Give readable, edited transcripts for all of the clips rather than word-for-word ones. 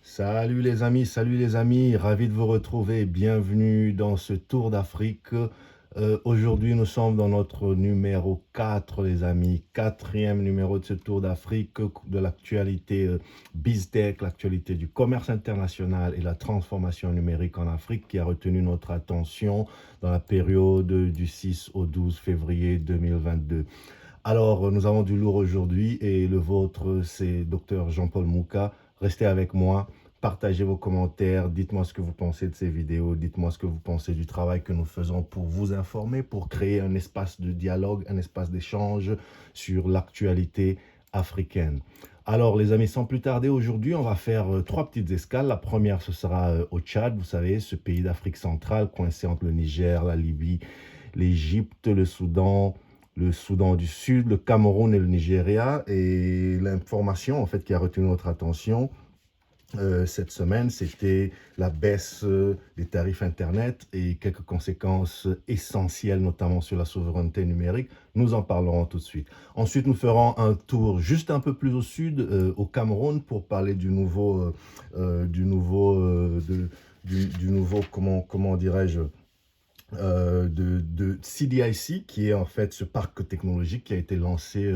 Salut les amis, ravi de vous retrouver. Bienvenue dans ce tour d'Afrique. Aujourd'hui, nous sommes dans notre numéro 4, les amis. Quatrième numéro de ce tour d'Afrique, de l'actualité BizTech, l'actualité du commerce international et la transformation numérique en Afrique qui a retenu notre attention dans la période du 6 au 12 février 2022. Alors, nous avons du lourd aujourd'hui et le vôtre, c'est Dr Jean-Paul Mouka. Restez avec moi, partagez vos commentaires, dites-moi ce que vous pensez de ces vidéos, dites-moi ce que vous pensez du travail que nous faisons pour vous informer, pour créer un espace de dialogue, un espace d'échange sur l'actualité africaine. Alors, les amis, sans plus tarder, aujourd'hui, on va faire trois petites escales. La première, ce sera au Tchad, vous savez, ce pays d'Afrique centrale coincé entre le Niger, la Libye, l'Égypte, le Soudan du Sud, le Cameroun et le Nigeria. Et l'information en fait qui a retenu notre attention cette semaine, c'était la baisse des tarifs Internet et quelques conséquences essentielles, notamment sur la souveraineté numérique. Nous en parlerons tout de suite. Ensuite, nous ferons un tour juste un peu plus au sud, au Cameroun, pour parler du nouveau, comment dirais-je, de CDIC, qui est en fait ce parc technologique qui a été lancé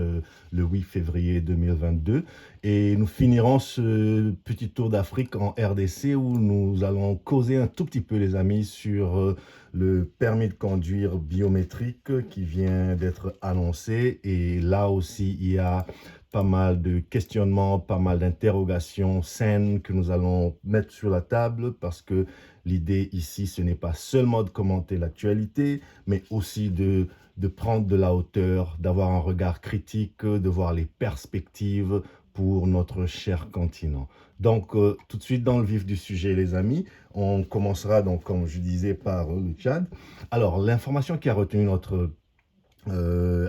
le 8 février 2022. Et nous finirons ce petit tour d'Afrique en RDC où nous allons causer un tout petit peu, les amis, sur le permis de conduire biométrique qui vient d'être annoncé. Et là aussi, il y a pas mal de questionnements, pas mal d'interrogations saines que nous allons mettre sur la table parce que l'idée ici, ce n'est pas seulement de commenter l'actualité, mais aussi de prendre de la hauteur, d'avoir un regard critique, de voir les perspectives pour notre cher continent. Donc, tout de suite dans le vif du sujet, les amis, on commencera donc, comme je disais, par le Tchad. Alors, l'information qui a retenu notre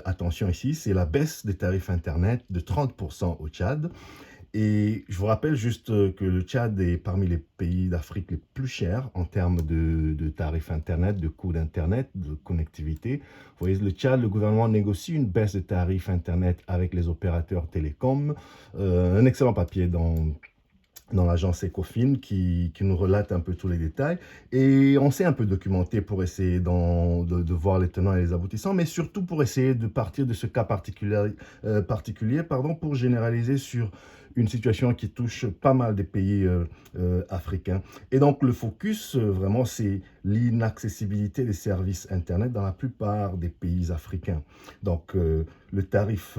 attention ici, c'est la baisse des tarifs Internet de 30% au Tchad. Et je vous rappelle juste que le Tchad est parmi les pays d'Afrique les plus chers en termes de tarifs Internet, de coûts d'Internet, de connectivité. Vous voyez, le Tchad, le gouvernement négocie une baisse de tarifs Internet avec les opérateurs télécoms. Un excellent papier dans l'agence Ecofin qui nous relate un peu tous les détails. Et on s'est un peu documenté pour essayer de voir les tenants et les aboutissants, mais surtout pour essayer de partir de ce cas particulier pour généraliser sur une situation qui touche pas mal des pays africains. Et donc le focus, vraiment, c'est l'inaccessibilité des services Internet dans la plupart des pays africains. Donc le tarif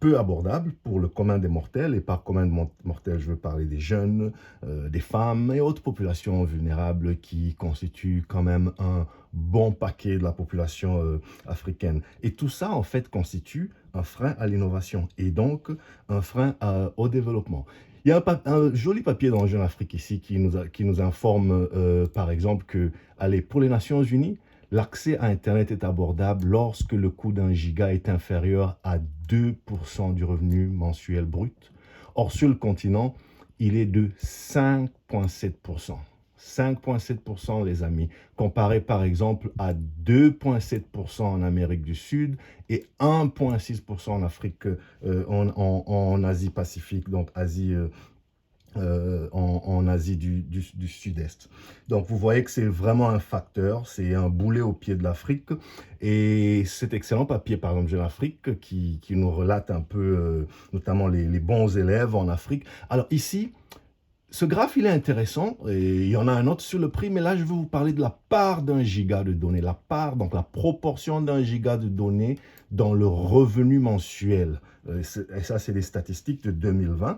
peu abordable pour le commun des mortels, et par commun des mortels, je veux parler des jeunes, des femmes et autres populations vulnérables qui constituent quand même un bon paquet de la population africaine. Et tout ça, en fait, constitue un frein à l'innovation et donc un frein au développement. Il y a un joli papier dans Jeune Afrique ici qui nous informe, par exemple, que, allez, pour les Nations Unies, l'accès à Internet est abordable lorsque le coût d'un giga est inférieur à 2% du revenu mensuel brut. Or, sur le continent, il est de 5,7%. 5,7% les amis, comparé par exemple à 2,7% en Amérique du Sud et 1,6% en Afrique, en Asie-Pacifique, donc en Asie du Sud-Est. Donc vous voyez que c'est vraiment un facteur, c'est un boulet au pied de l'Afrique. Et cet excellent papier, par exemple, Jeune Afrique, qui nous relate un peu, notamment les bons élèves en Afrique. Alors ici, ce graphe, il est intéressant et il y en a un autre sur le prix, mais là, je vais vous parler de la part d'un giga de données, donc la proportion d'un giga de données dans le revenu mensuel. Et ça, c'est des statistiques de 2020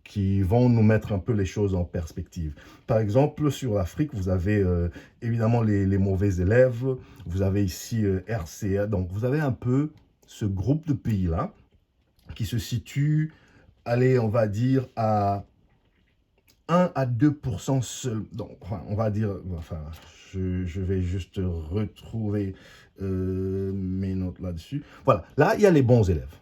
qui vont nous mettre un peu les choses en perspective. Par exemple, sur l'Afrique, vous avez évidemment les mauvais élèves, vous avez ici RCA, donc vous avez un peu ce groupe de pays-là qui se situe, allez, on va dire, à 1 à 2% seul. Donc, enfin, on va dire, enfin, je vais juste retrouver mes notes là-dessus. Voilà, là, il y a les bons élèves.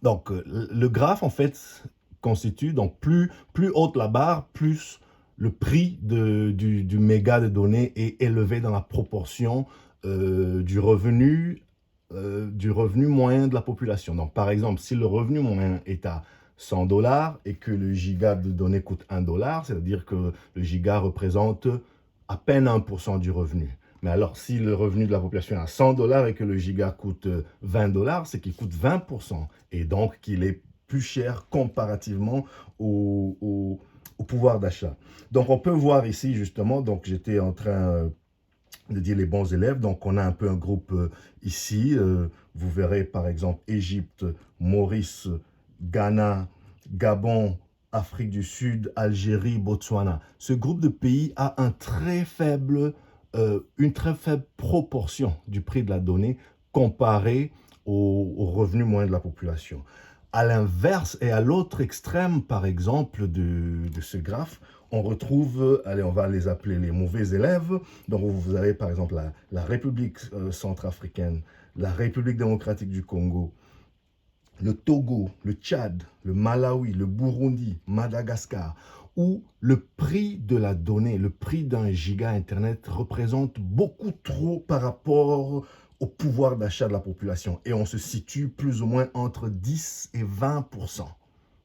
Donc, le graphe, en fait, constitue, donc plus haute la barre, plus le prix du méga de données est élevé dans la proportion du revenu moyen de la population. Donc, par exemple, si le revenu moyen est à $100 et que le giga de données coûte $1, c'est-à-dire que le giga représente à peine 1% du revenu. Mais alors, si le revenu de la population est à $100 et que le giga coûte $20, c'est qu'il coûte 20%. Et donc, qu'il est plus cher comparativement au pouvoir d'achat. Donc, on peut voir ici, justement, donc j'étais en train de dire les bons élèves. Donc, on a un peu un groupe ici. Vous verrez, par exemple, Égypte, Maurice, Ghana, Gabon, Afrique du Sud, Algérie, Botswana. Ce groupe de pays a une très faible proportion du prix de la donnée comparé au revenu moyen de la population. À l'inverse et à l'autre extrême, par exemple, de ce graphe, on retrouve, allez, on va les appeler les mauvais élèves. Donc, vous avez par exemple la République centrafricaine, la République démocratique du Congo, le Togo, le Tchad, le Malawi, le Burundi, Madagascar, où le prix de la donnée, le prix d'un giga Internet représente beaucoup trop par rapport au pouvoir d'achat de la population. Et on se situe plus ou moins entre 10 et 20%.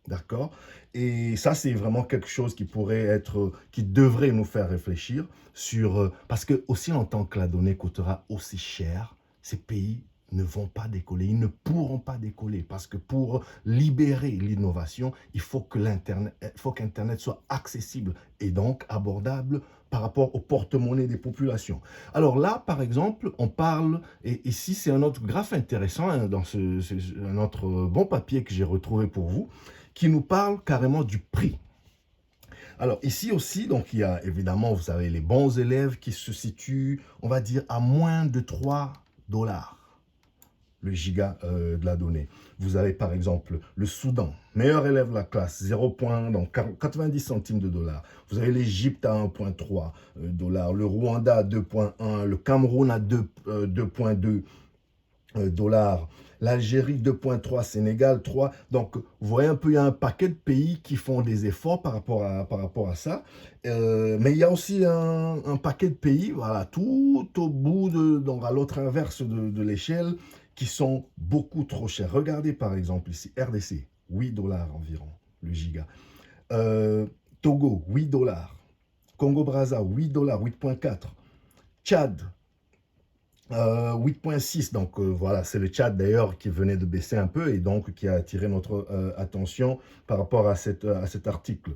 D'accord? Et ça, c'est vraiment quelque chose qui pourrait être, qui devrait nous faire réfléchir sur, parce que aussi longtemps que la donnée coûtera aussi cher, ces pays ne vont pas décoller, ils ne pourront pas décoller parce que pour libérer l'innovation, il faut que qu'Internet soit accessible et donc abordable par rapport au porte-monnaie des populations. Alors là, par exemple, on parle, et ici c'est un autre graphe intéressant, hein, un autre bon papier que j'ai retrouvé pour vous, qui nous parle carrément du prix. Alors ici aussi, donc il y a évidemment, vous savez, les bons élèves qui se situent, on va dire, à moins de $3 le giga de la donnée. Vous avez par exemple le Soudan, meilleur élève de la classe, 0, donc 90 centimes de dollars. Vous avez l'Égypte à 1,3 dollars, le Rwanda à 2,1, le Cameroun à 2,2 dollars, l'Algérie 2,3, Sénégal 3. Donc, vous voyez un peu, il y a un paquet de pays qui font des efforts par rapport à ça. Mais il y a aussi un paquet de pays, voilà, tout au bout, donc à l'autre inverse de l'échelle, qui sont beaucoup trop chers. Regardez par exemple ici, RDC, 8 dollars environ, le giga. Togo, 8 dollars. Congo-Brazza, 8 dollars, 8,4. Tchad, 8,6, donc voilà, c'est le Tchad d'ailleurs qui venait de baisser un peu et donc qui a attiré notre attention par rapport à cet article.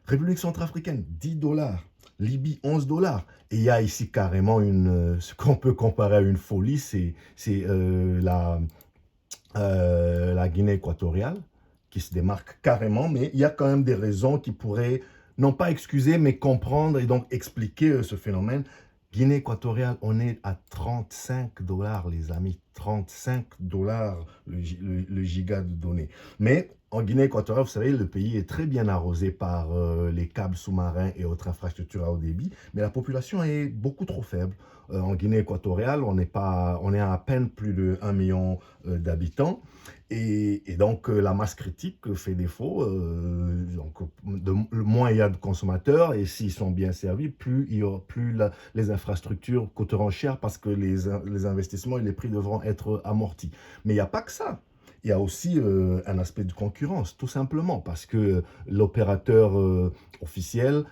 République centrafricaine, 10 dollars. Libye, 11 dollars. Et il y a ici carrément ce qu'on peut comparer à une folie, c'est la Guinée équatoriale qui se démarque carrément, mais il y a quand même des raisons qui pourraient, non pas excuser, mais comprendre et donc expliquer ce phénomène. Guinée équatoriale, on est à 35 dollars, les amis. 35 dollars le giga de données. Mais en Guinée équatoriale, vous savez, le pays est très bien arrosé par les câbles sous-marins et autres infrastructures à haut débit, mais la population est beaucoup trop faible. En Guinée équatoriale, on est à peine plus de 1 million d'habitants. Et donc, la masse critique fait défaut. Donc, moins il y a de consommateurs et s'ils sont bien servis, plus les infrastructures coûteront cher parce que les investissements et les prix devront être amortis. Mais il n'y a pas que ça. Il y a aussi un aspect de concurrence, tout simplement, parce que l'opérateur officiel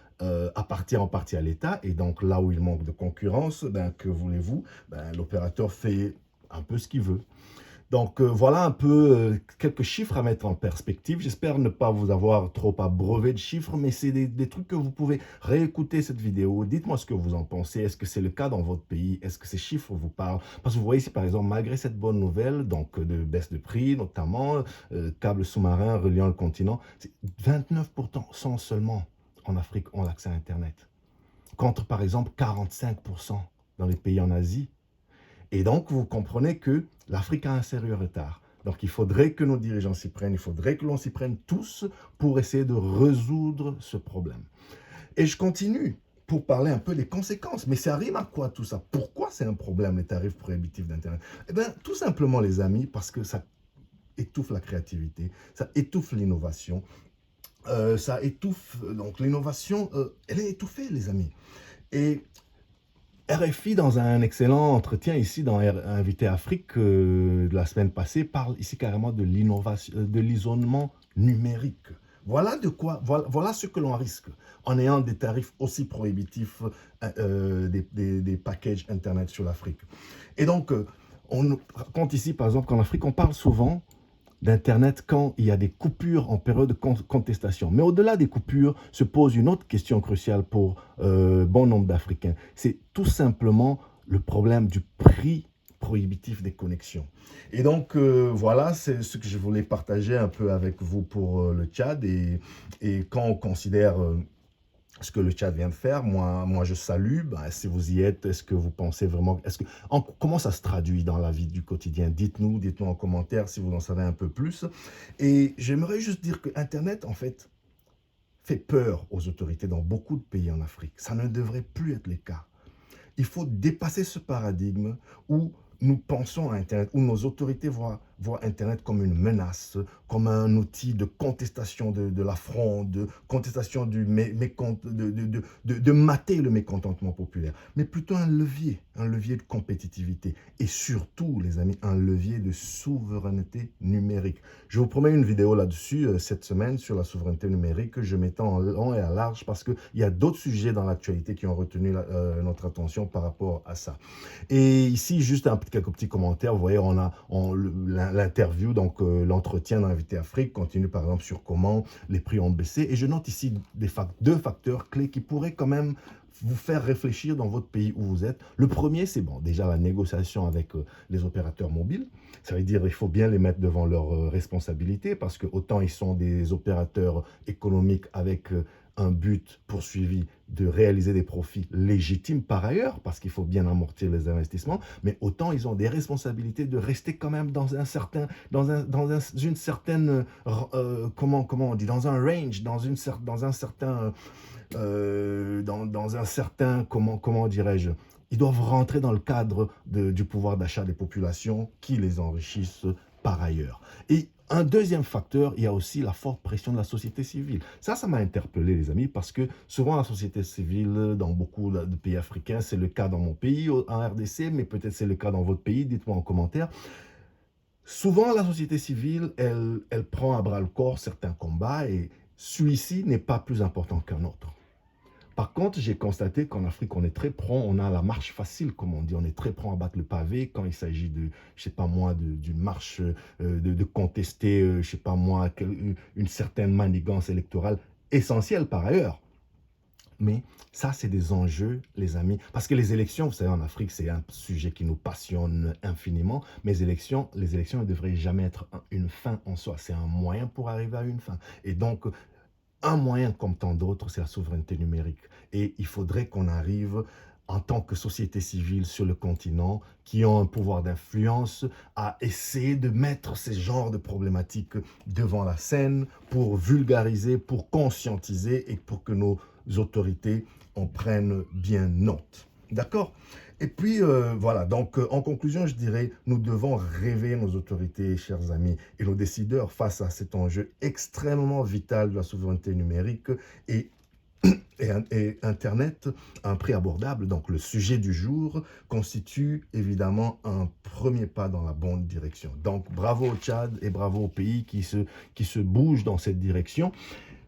appartient en partie à l'État, et donc là où il manque de concurrence, ben, que voulez-vous, ben, l'opérateur fait un peu ce qu'il veut. Donc voilà un peu quelques chiffres à mettre en perspective. J'espère ne pas vous avoir trop abreuvé de chiffres, mais c'est des trucs que vous pouvez réécouter cette vidéo. Dites-moi ce que vous en pensez. Est-ce que c'est le cas dans votre pays? Est-ce que ces chiffres vous parlent? Parce que vous voyez ici, par exemple, malgré cette bonne nouvelle, donc de baisse de prix, notamment câbles sous-marins reliant le continent, 29% seulement en Afrique ont l'accès à Internet, contre par exemple 45% dans les pays en Asie. Et donc, vous comprenez que l'Afrique a un sérieux retard. Donc, il faudrait que nos dirigeants s'y prennent, il faudrait que l'on s'y prenne tous pour essayer de résoudre ce problème. Et je continue pour parler un peu des conséquences. Mais ça rime à quoi tout ça? Pourquoi c'est un problème, les tarifs prohibitifs d'Internet? Eh bien, tout simplement, les amis, parce que ça étouffe la créativité, ça étouffe l'innovation, ça étouffe, donc l'innovation, elle est étouffée, les amis. Et RFI, dans un excellent entretien ici dans Invité Afrique de la semaine passée, parle ici carrément de l'innovation, de l'isolement numérique. Voilà ce que l'on risque en ayant des tarifs aussi prohibitifs des packages Internet sur l'Afrique. Et donc, on raconte ici, par exemple, qu'en Afrique, on parle souvent d'Internet quand il y a des coupures en période de contestation. Mais au-delà des coupures, se pose une autre question cruciale pour bon nombre d'Africains. C'est tout simplement le problème du prix prohibitif des connexions. Et donc, voilà, c'est ce que je voulais partager un peu avec vous pour le Tchad. Et quand on considère ce que le Tchad vient de faire, moi je salue. Ben, si vous y êtes, est-ce que vous pensez vraiment... comment ça se traduit dans la vie du quotidien? Dites-nous en commentaire si vous en savez un peu plus. Et j'aimerais juste dire que Internet, en fait peur aux autorités dans beaucoup de pays en Afrique. Ça ne devrait plus être le cas. Il faut dépasser ce paradigme où nous pensons à Internet, où nos autorités voient Internet comme une menace, comme un outil de contestation de la fronde, de contestation de mater le mécontentement populaire, mais plutôt un levier de compétitivité et surtout, les amis, un levier de souveraineté numérique. Je vous promets une vidéo là-dessus cette semaine sur la souveraineté numérique que je m'étends en long et à large parce qu'il y a d'autres sujets dans l'actualité qui ont retenu notre attention par rapport à ça. Et ici, juste quelques petits commentaires. Vous voyez, on a l'interview, donc l'entretien d'invité Afrique continue par exemple sur comment les prix ont baissé. Et je note ici deux facteurs clés qui pourraient quand même vous faire réfléchir dans votre pays où vous êtes. Le premier, c'est bon, déjà la négociation avec les opérateurs mobiles. Ça veut dire qu'il faut bien les mettre devant leurs responsabilités parce que autant ils sont des opérateurs économiques avec un but poursuivi de réaliser des profits légitimes par ailleurs, parce qu'il faut bien amortir les investissements, mais autant ils ont des responsabilités de rester quand même dans un certain, une certaine, comment on dit, dans un range, dans un certain, dans un certain, comment dirais-je, ils doivent rentrer dans le cadre du pouvoir d'achat des populations qui les enrichissent par ailleurs. Et un deuxième facteur, il y a aussi la forte pression de la société civile. Ça m'a interpellé, les amis, parce que souvent la société civile, dans beaucoup de pays africains, c'est le cas dans mon pays, en RDC, mais peut-être c'est le cas dans votre pays, dites-moi en commentaire. Souvent, la société civile, elle prend à bras le corps certains combats et celui-ci n'est pas plus important qu'un autre. Par contre, j'ai constaté qu'en Afrique, on est très prompt, on a la marche facile, comme on dit, on est très prompt à battre le pavé quand il s'agit de, je sais pas moi, d'une marche, de contester, je sais pas moi, une certaine manigance électorale, essentielle par ailleurs. Mais ça, c'est des enjeux, les amis. Parce que les élections, vous savez, en Afrique, c'est un sujet qui nous passionne infiniment. Mais les élections ne devraient jamais être une fin en soi. C'est un moyen pour arriver à une fin. Et donc, un moyen comme tant d'autres, c'est la souveraineté numérique. Et il faudrait qu'on arrive en tant que société civile sur le continent, qui ont un pouvoir d'influence, à essayer de mettre ces genres de problématiques devant la scène pour vulgariser, pour conscientiser et pour que nos autorités en prennent bien note. D'accord? Et puis, voilà, donc en conclusion, je dirais, nous devons réveiller nos autorités, chers amis, et nos décideurs face à cet enjeu extrêmement vital de la souveraineté numérique et Internet à un prix abordable. Donc, le sujet du jour constitue évidemment un premier pas dans la bonne direction. Donc, bravo au Tchad et bravo au pays qui se bouge dans cette direction.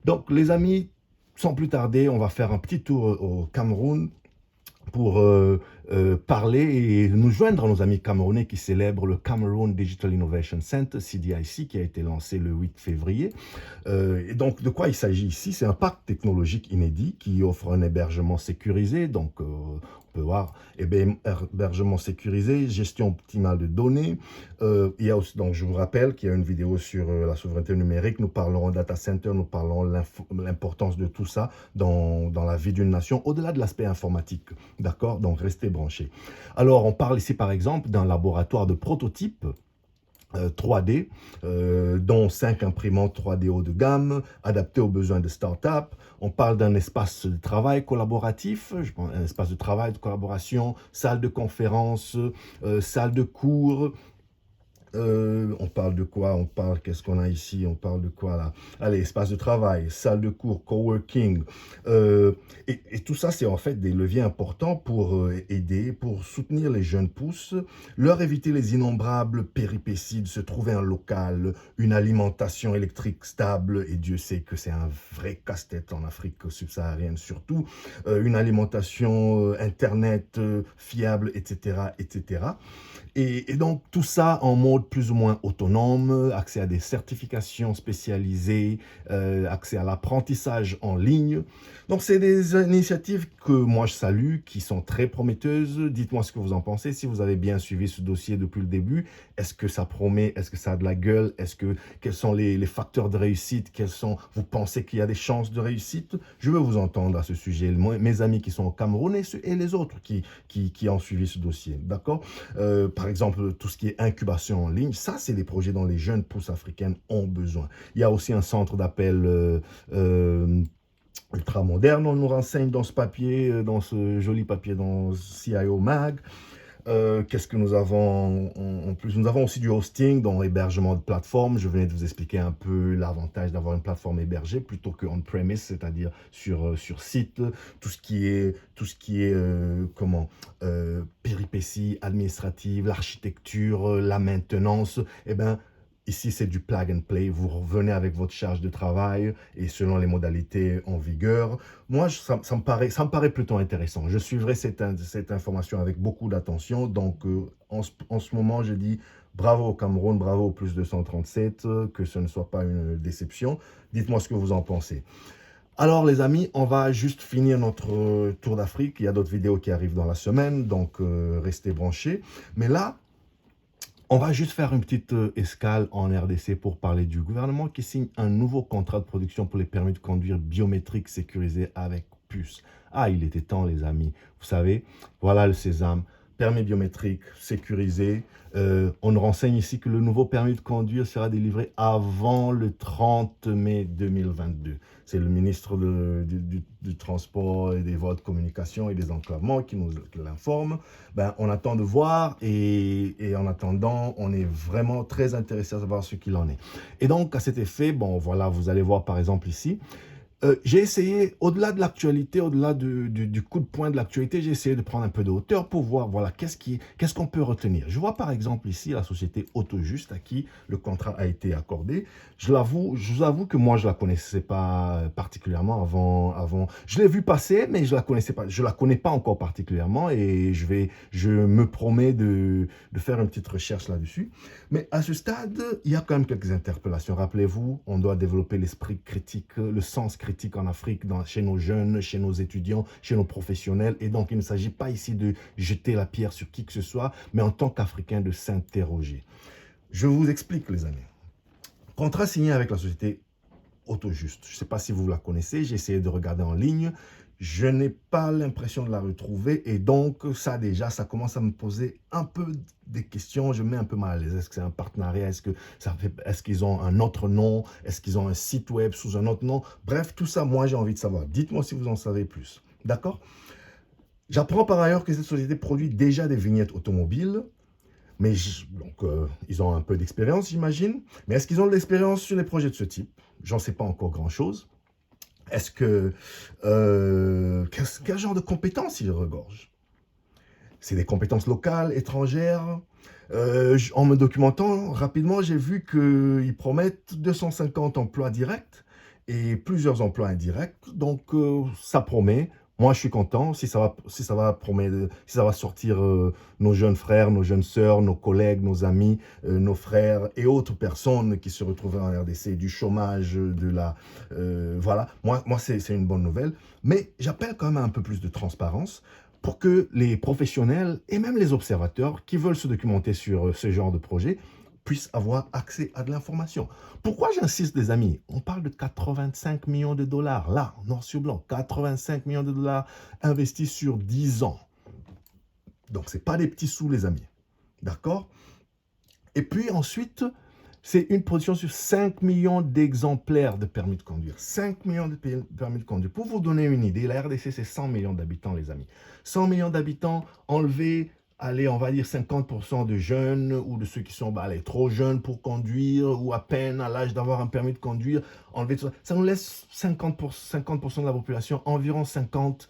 Donc, les amis, sans plus tarder, on va faire un petit tour au Cameroun pour parler et nous joindre à nos amis camerounais qui célèbrent le Cameroon Digital Innovation Center, CDIC, qui a été lancé le 8 février. Et donc, de quoi il s'agit ici? C'est un parc technologique inédit qui offre un hébergement sécurisé, donc on peut voir hébergement sécurisé, gestion optimale de données. Il y a aussi, donc je vous rappelle qu'il y a une vidéo sur la souveraineté numérique. Nous parlerons data center, nous parlerons de l'importance de tout ça dans la vie d'une nation, au-delà de l'aspect informatique. D'accord? Donc, restez branchés. Alors, on parle ici, par exemple, d'un laboratoire de prototypes 3D, dont 5 imprimantes 3D haut de gamme, adaptées aux besoins de start-up. On parle d'un espace de travail collaboratif, un espace de travail, de collaboration, salle de conférence, salle de cours, On parle de quoi? On parle, qu'est-ce qu'on a ici? On parle de quoi là? Allez, espace de travail, salle de cours, coworking. Euh, et tout ça, c'est en fait des leviers importants pour aider, pour soutenir les jeunes pousses, leur éviter les innombrables péripéties de se trouver un local, une alimentation électrique stable, et Dieu sait que c'est un vrai casse-tête en Afrique subsaharienne surtout, une alimentation Internet fiable, etc., etc. Et donc, tout ça en mode plus ou moins autonome, accès à des certifications spécialisées, accès à l'apprentissage en ligne. Donc, c'est des initiatives que moi je salue, qui sont très prometteuses. Dites-moi ce que vous en pensez, si vous avez bien suivi ce dossier depuis le début. Est-ce que ça promet? Est-ce que ça a de la gueule? Quels sont les facteurs de réussite? Vous pensez qu'il y a des chances de réussite? Je veux vous entendre à ce sujet. Mes amis qui sont au Cameroun et les autres qui ont suivi ce dossier. D'accord? Par exemple, tout ce qui est incubation en ligne, ça, c'est des projets dont les jeunes pousses africaines ont besoin. Il y a aussi un centre d'appel ultra moderne, on nous renseigne dans ce papier, dans ce joli papier dans CIO Mag. Qu'est-ce que nous avons en plus? Nous avons aussi du hosting, donc hébergement de plateforme. Je venais de vous expliquer un peu l'avantage d'avoir une plateforme hébergée plutôt que on-premise, c'est-à-dire sur site. Tout ce qui est péripéties administratives, l'architecture, la maintenance. Eh ben, ici, c'est du plug and play. Vous revenez avec votre charge de travail et selon les modalités en vigueur. Moi, ça me paraît plutôt intéressant. Je suivrai cette information avec beaucoup d'attention. Donc, en ce moment, je dis bravo au Cameroun, bravo au plus 237, que ce ne soit pas une déception. Dites-moi ce que vous en pensez. Alors, les amis, on va juste finir notre tour d'Afrique. Il y a d'autres vidéos qui arrivent dans la semaine, donc restez branchés. Mais là, on va juste faire une petite escale en RDC pour parler du gouvernement qui signe un nouveau contrat de production pour les permis de conduire biométriques sécurisés avec puce. Ah, il était temps, les amis. Vous savez, voilà le sésame. Permis biométrique sécurisé. On nous renseigne ici que le nouveau permis de conduire sera délivré avant le 30 mai 2022. C'est le ministre du Transport et des voies de communication et des enclavements qui nous l'informe. Ben, on attend de voir et en attendant, on est vraiment très intéressé à savoir ce qu'il en est. Et donc, à cet effet, bon, voilà, vous allez voir par exemple ici, j'ai essayé, au-delà de l'actualité, au-delà du coup de poing de l'actualité, j'ai essayé de prendre un peu de hauteur pour voir, voilà, qu'est-ce qu'on peut retenir. Je vois par exemple ici la société Autojuste à qui le contrat a été accordé. Je vous avoue que moi, je la connaissais pas particulièrement avant. Je l'ai vu passer, mais je la connaissais pas. Je la connais pas encore particulièrement et je me promets de faire une petite recherche là-dessus. Mais à ce stade, il y a quand même quelques interpellations. Rappelez-vous, on doit développer l'esprit critique, le sens critique en Afrique, chez nos jeunes, chez nos étudiants, chez nos professionnels. Et donc, il ne s'agit pas ici de jeter la pierre sur qui que ce soit, mais en tant qu'Africain, de s'interroger. Je vous explique, les amis. Contrat signé avec la société Autojuste. Je ne sais pas si vous la connaissez, j'ai essayé de regarder en ligne. Je n'ai pas l'impression de la retrouver et donc ça déjà, ça commence à me poser un peu des questions. Je me mets un peu mal à l'aise. Est-ce que c'est un partenariat? Est-ce qu'ils ont un autre nom? Est-ce qu'ils ont un site web sous un autre nom? Bref, tout ça, moi, j'ai envie de savoir. Dites-moi si vous en savez plus. D'accord? J'apprends par ailleurs que cette société produit déjà des vignettes automobiles. Mais ils ont un peu d'expérience, j'imagine. Mais est-ce qu'ils ont de l'expérience sur les projets de ce type? J'en sais pas encore grand-chose. Est-ce que quel genre de compétences ils regorgent? C'est des compétences locales, étrangères. En me documentant rapidement, j'ai vu qu'ils promettent 250 emplois directs et plusieurs emplois indirects. Donc, ça promet. Moi, je suis content si ça va sortir nos jeunes frères, nos jeunes sœurs, nos collègues, nos amis, nos frères et autres personnes qui se retrouvent en RDC, du chômage, voilà. Moi c'est une bonne nouvelle. Mais j'appelle quand même à un peu plus de transparence pour que les professionnels et même les observateurs qui veulent se documenter sur ce genre de projet puissent avoir accès à de l'information. Pourquoi j'insiste, les amis? On parle de 85 millions de dollars, là, noir sur blanc, 85 millions de dollars investis sur 10 ans. Donc, ce n'est pas des petits sous, les amis. D'accord? Et puis ensuite, c'est une production sur 5 millions d'exemplaires de permis de conduire. 5 millions de permis de conduire. Pour vous donner une idée, la RDC, c'est 100 millions d'habitants, les amis. 100 millions d'habitants, enlever allez, on va dire 50% de jeunes ou de ceux qui sont allez, trop jeunes pour conduire ou à peine à l'âge d'avoir un permis de conduire, enlever tout ça. Ça nous laisse 50% de la population, environ 50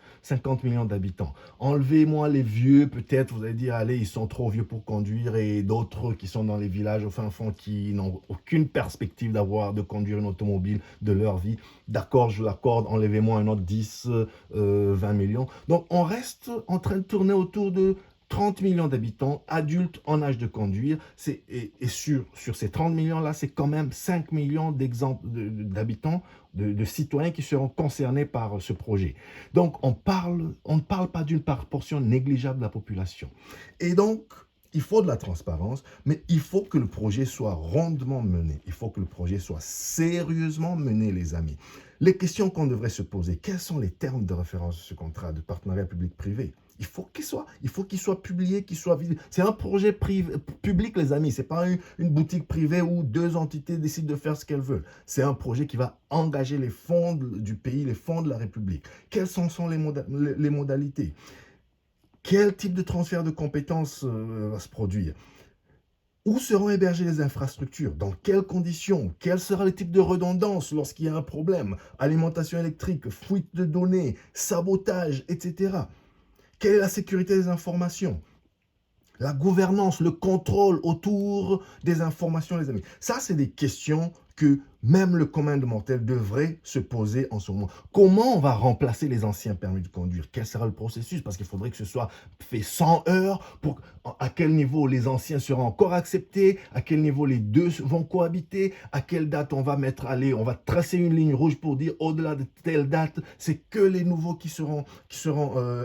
millions d'habitants. Enlevez-moi les vieux, peut-être, vous allez dire, allez, ils sont trop vieux pour conduire et d'autres qui sont dans les villages au fin fond qui n'ont aucune perspective de conduire une automobile de leur vie. D'accord, je l'accorde, enlevez-moi un autre 10, 20 millions. Donc, on reste en train de tourner autour de 30 millions d'habitants, adultes en âge de conduire, et sur ces 30 millions-là, c'est quand même 5 millions d'habitants, de citoyens qui seront concernés par ce projet. Donc, on ne parle pas d'une proportion négligeable de la population. Et donc, il faut de la transparence, mais il faut que le projet soit rondement mené. Il faut que le projet soit sérieusement mené, les amis. Les questions qu'on devrait se poser, quels sont les termes de référence de ce contrat de partenariat public-privé? Il faut qu'il soit publié, qu'il soit visible. C'est un projet public, les amis. Ce n'est pas une boutique privée où deux entités décident de faire ce qu'elles veulent. C'est un projet qui va engager les fonds du pays, les fonds de la République. Quelles sont les modalités? Quel type de transfert de compétences va se produire? Où seront hébergées les infrastructures? Dans quelles conditions? Quel sera le type de redondance lorsqu'il y a un problème? Alimentation électrique, fuite de données, sabotage, etc. Quelle est la sécurité des informations? La gouvernance, le contrôle autour des informations, les amis. Ça, c'est des questions que même le commun des mortels devrait se poser en ce moment. Comment on va remplacer les anciens permis de conduire? Quel sera le processus? Parce qu'il faudrait que ce soit fait 100 heures. À quel niveau les anciens seront encore acceptés? À quel niveau les deux vont cohabiter? À quelle date on va on va tracer une ligne rouge pour dire au-delà de telle date, c'est que les nouveaux qui seront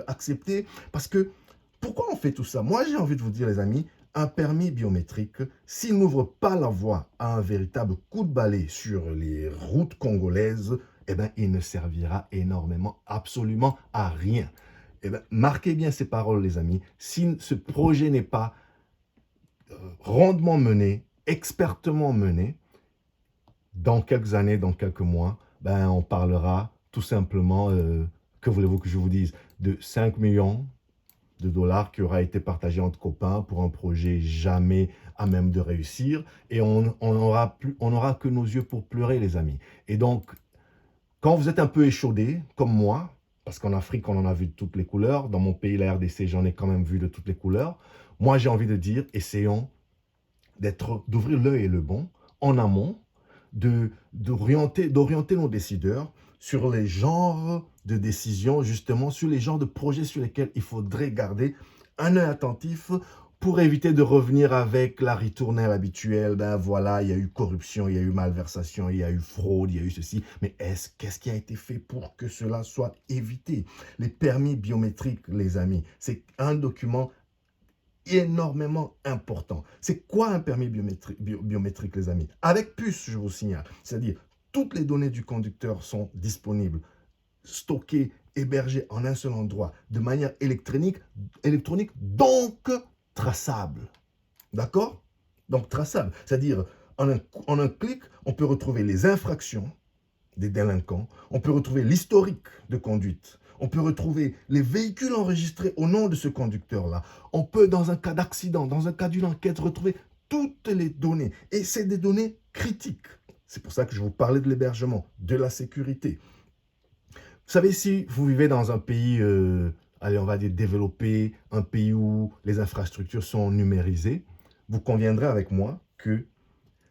acceptés? Parce que pourquoi on fait tout ça? Moi, j'ai envie de vous dire, les amis, un permis biométrique, s'il n'ouvre pas la voie à un véritable coup de balai sur les routes congolaises, eh bien, il ne servira énormément, absolument à rien. Eh bien, marquez bien ces paroles, les amis. Si ce projet n'est pas rondement mené, expertement mené, dans quelques années, dans quelques mois, ben, on parlera tout simplement, que voulez-vous que je vous dise, de 5 millions de dollars qui aura été partagé entre copains pour un projet jamais à même de réussir. Et on aura que nos yeux pour pleurer, les amis. Et donc, quand vous êtes un peu échaudé, comme moi, parce qu'en Afrique, on en a vu de toutes les couleurs. Dans mon pays, la RDC, j'en ai quand même vu de toutes les couleurs. Moi, j'ai envie de dire, essayons d'ouvrir l'œil et le bon en amont, d'orienter nos décideurs sur les genres de décisions, justement, sur les genres de projets sur lesquels il faudrait garder un œil attentif pour éviter de revenir avec la ritournelle habituelle. Ben voilà, il y a eu corruption, il y a eu malversation, il y a eu fraude, il y a eu ceci. Mais qu'est-ce qui a été fait pour que cela soit évité? Les permis biométriques, les amis, c'est un document énormément important. C'est quoi un permis biométrique, les amis? Avec puce, je vous signale. C'est-à-dire, toutes les données du conducteur sont disponibles, stockées, hébergées en un seul endroit, de manière électronique donc traçable. D'accord? Donc traçable. C'est-à-dire, en un clic, on peut retrouver les infractions des délinquants, on peut retrouver l'historique de conduite, on peut retrouver les véhicules enregistrés au nom de ce conducteur-là. On peut, dans un cas d'accident, dans un cas d'une enquête, retrouver toutes les données. Et c'est des données critiques. C'est pour ça que je vous parlais de l'hébergement, de la sécurité. Vous savez, si vous vivez dans un pays, allez, on va dire développé, un pays où les infrastructures sont numérisées, vous conviendrez avec moi que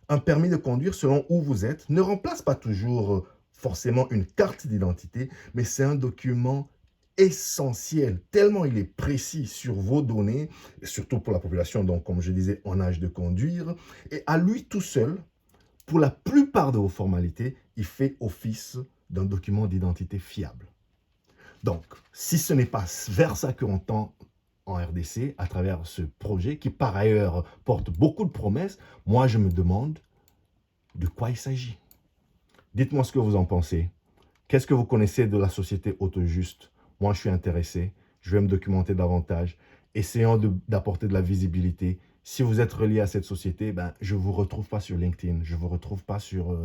un permis de conduire, selon où vous êtes, ne remplace pas toujours forcément une carte d'identité, mais c'est un document essentiel, tellement il est précis sur vos données, et surtout pour la population, donc comme je disais, en âge de conduire, et à lui tout seul, pour la plupart de vos formalités, il fait office d'un document d'identité fiable. Donc, si ce n'est pas vers ça qu'on tend en RDC, à travers ce projet, qui par ailleurs porte beaucoup de promesses, moi je me demande de quoi il s'agit. Dites-moi ce que vous en pensez. Qu'est-ce que vous connaissez de la société Autojuste? Moi, je suis intéressé. Je vais me documenter davantage. Essayons d'apporter de la visibilité Si vous êtes relié à cette société, ben, je ne vous retrouve pas sur LinkedIn, je ne vous retrouve pas sur...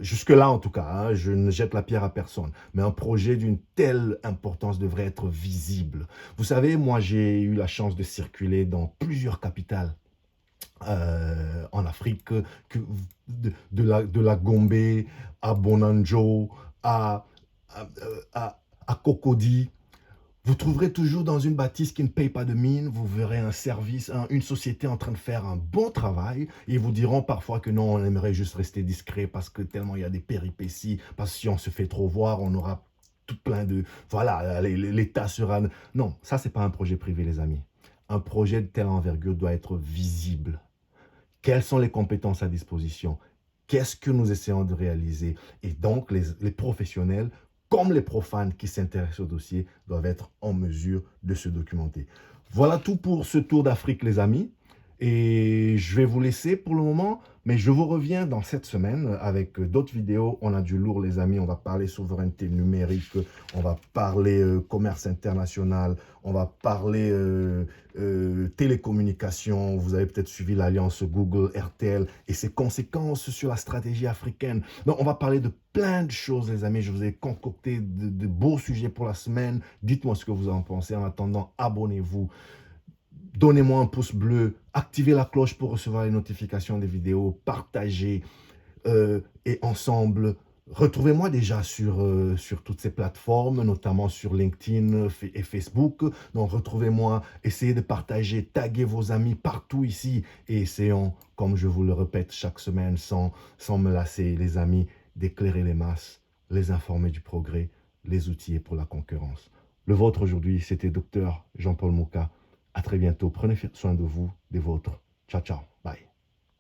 jusque-là en tout cas, hein, je ne jette la pierre à personne. Mais un projet d'une telle importance devrait être visible. Vous savez, moi j'ai eu la chance de circuler dans plusieurs capitales en Afrique, que, de la Gombe à Bonanjo, à, à, à Cocody. Vous trouverez toujours dans une bâtisse qui ne paye pas de mine, vous verrez un service, une société en train de faire un bon travail. Et ils vous diront parfois que non, on aimerait juste rester discret parce que tellement il y a des péripéties, parce que si on se fait trop voir, on aura tout plein de... Voilà, l'État sera... Non, ça, c'est pas un projet privé, les amis. Un projet de telle envergure doit être visible. Quelles sont les compétences à disposition? Qu'est-ce que nous essayons de réaliser? Et donc, les professionnels, comme les profanes qui s'intéressent au dossier, doivent être en mesure de se documenter. Voilà tout pour ce tour d'Afrique, les amis. Et je vais vous laisser pour le moment, mais je vous reviens dans cette semaine avec d'autres vidéos. On a du lourd, les amis. On va parler souveraineté numérique, on va parler commerce international, on va parler télécommunications. Vous avez peut-être suivi l'alliance Google, RTL et ses conséquences sur la stratégie africaine. Donc, on va parler de plein de choses, les amis. Je vous ai concocté de beaux sujets pour la semaine. Dites-moi ce que vous en pensez. En attendant, abonnez-vous. Donnez-moi un pouce bleu, activez la cloche pour recevoir les notifications des vidéos, partagez et ensemble, retrouvez-moi déjà sur toutes ces plateformes, notamment sur LinkedIn et Facebook. Donc retrouvez-moi, essayez de partager, taguez vos amis partout ici et essayons, comme je vous le répète chaque semaine sans me lasser, les amis, d'éclairer les masses, les informer du progrès, les outiller pour la concurrence. Le vôtre aujourd'hui, c'était Dr Jean-Paul Mouka. À très bientôt. Prenez soin de vous, des vôtres. Ciao, ciao. Bye.